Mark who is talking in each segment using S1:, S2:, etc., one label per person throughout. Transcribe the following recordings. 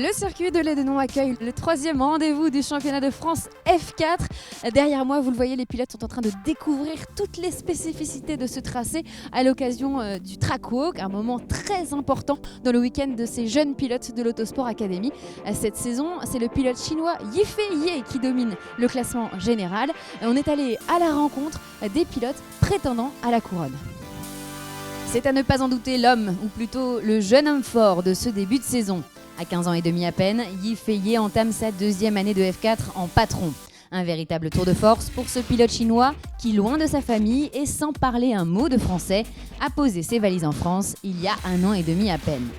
S1: Le circuit de Lédenon accueille le 3e rendez-vous du championnat de France F4. Derrière moi, vous le voyez, les pilotes sont en train de découvrir toutes les spécificités de ce tracé à l'occasion du Track Walk, un moment très important dans le week-end de ces jeunes pilotes de l'Autosport Academy. Cette saison, c'est le pilote chinois Yifei Ye qui domine le classement général. On est allé à la rencontre des pilotes prétendant à la couronne. C'est à ne pas en douter l'homme, ou plutôt le jeune homme fort de ce début de saison. À 15 ans et demi à peine, Yifei Ye entame sa 2e année de F4 en patron. Un véritable tour de force pour ce pilote chinois qui, loin de sa famille et sans parler un mot de français, a posé ses valises en France il y a 1 an et demi à peine.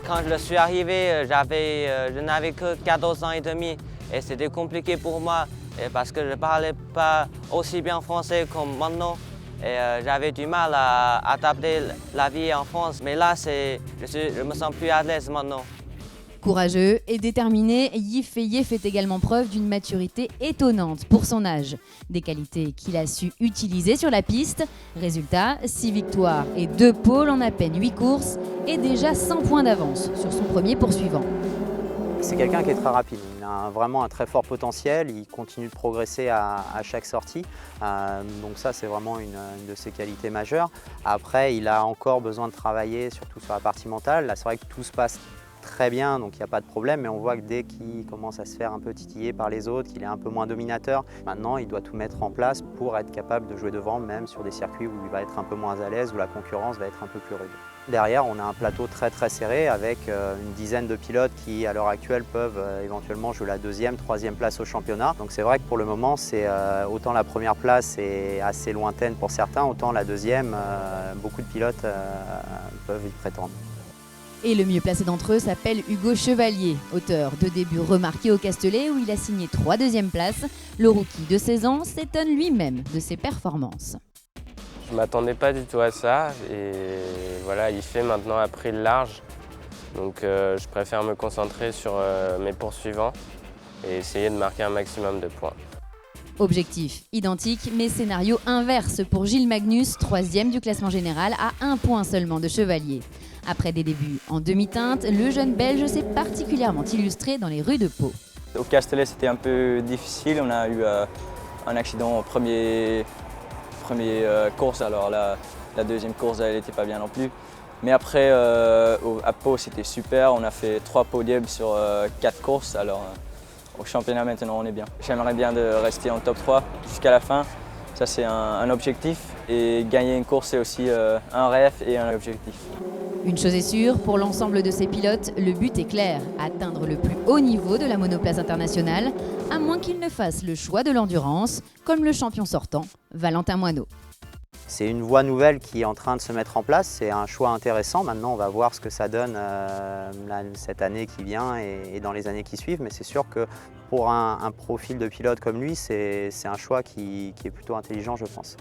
S2: Quand je suis arrivé, je n'avais que 14 ans et demi et c'était compliqué pour moi parce que je ne parlais pas aussi bien français comme maintenant. Et j'avais du mal à adapter la vie en France, mais là, je me sens plus à l'aise maintenant.
S1: Courageux et déterminé, Yifei Ye fait également preuve d'une maturité étonnante pour son âge. Des qualités qu'il a su utiliser sur la piste. Résultat, 6 victoires et 2 pôles en à peine 8 courses et déjà 100 points d'avance sur son premier poursuivant.
S3: C'est quelqu'un qui est très rapide, il a vraiment un très fort potentiel, il continue de progresser à chaque sortie, donc ça c'est vraiment une de ses qualités majeures. Après il a encore besoin de travailler surtout sur la partie mentale, là c'est vrai que tout se passe très bien donc il n'y a pas de problème, mais on voit que dès qu'il commence à se faire un peu titiller par les autres, qu'il est un peu moins dominateur, maintenant il doit tout mettre en place pour être capable de jouer devant, même sur des circuits où il va être un peu moins à l'aise, où la concurrence va être un peu plus rude. Derrière, on a un plateau très serré avec une dizaine de pilotes qui, à l'heure actuelle, peuvent éventuellement jouer la 2e, 3e place au championnat. Donc c'est vrai que pour le moment, autant la première place est assez lointaine pour certains, autant la 2e, beaucoup de pilotes peuvent y prétendre.
S1: Et le mieux placé d'entre eux s'appelle Hugo Chevalier, auteur de débuts remarqués au Castellet où il a signé 3 2e places. Le rookie de 16 ans s'étonne lui-même de ses performances.
S4: Je ne m'attendais pas du tout à ça et voilà, Yifei maintenant a pris le large. Donc je préfère me concentrer sur mes poursuivants et essayer de marquer un maximum de points.
S1: Objectif identique mais scénario inverse pour Gilles Magnus, 3e du classement général à 1 point seulement de Chevalier. Après des débuts en demi-teinte, le jeune Belge s'est particulièrement illustré dans les rues de Pau.
S5: Au Castellet c'était un peu difficile, on a eu un accident au première course, alors la 2e course elle n'était pas bien non plus. Mais après à Pau c'était super, on a fait 3 podiums sur 4 courses, alors au championnat maintenant on est bien. J'aimerais bien de rester en top 3 jusqu'à la fin, ça c'est un objectif et gagner une course c'est aussi un rêve et un objectif.
S1: Une chose est sûre, pour l'ensemble de ces pilotes, le but est clair, atteindre le plus haut niveau de la monoplace internationale, à moins qu'ils ne fassent le choix de l'endurance, comme le champion sortant, Valentin Moineau.
S3: C'est une voie nouvelle qui est en train de se mettre en place, c'est un choix intéressant. Maintenant on va voir ce que ça donne cette année qui vient et dans les années qui suivent, mais c'est sûr que pour un profil de pilote comme lui, c'est un choix qui est plutôt intelligent je pense.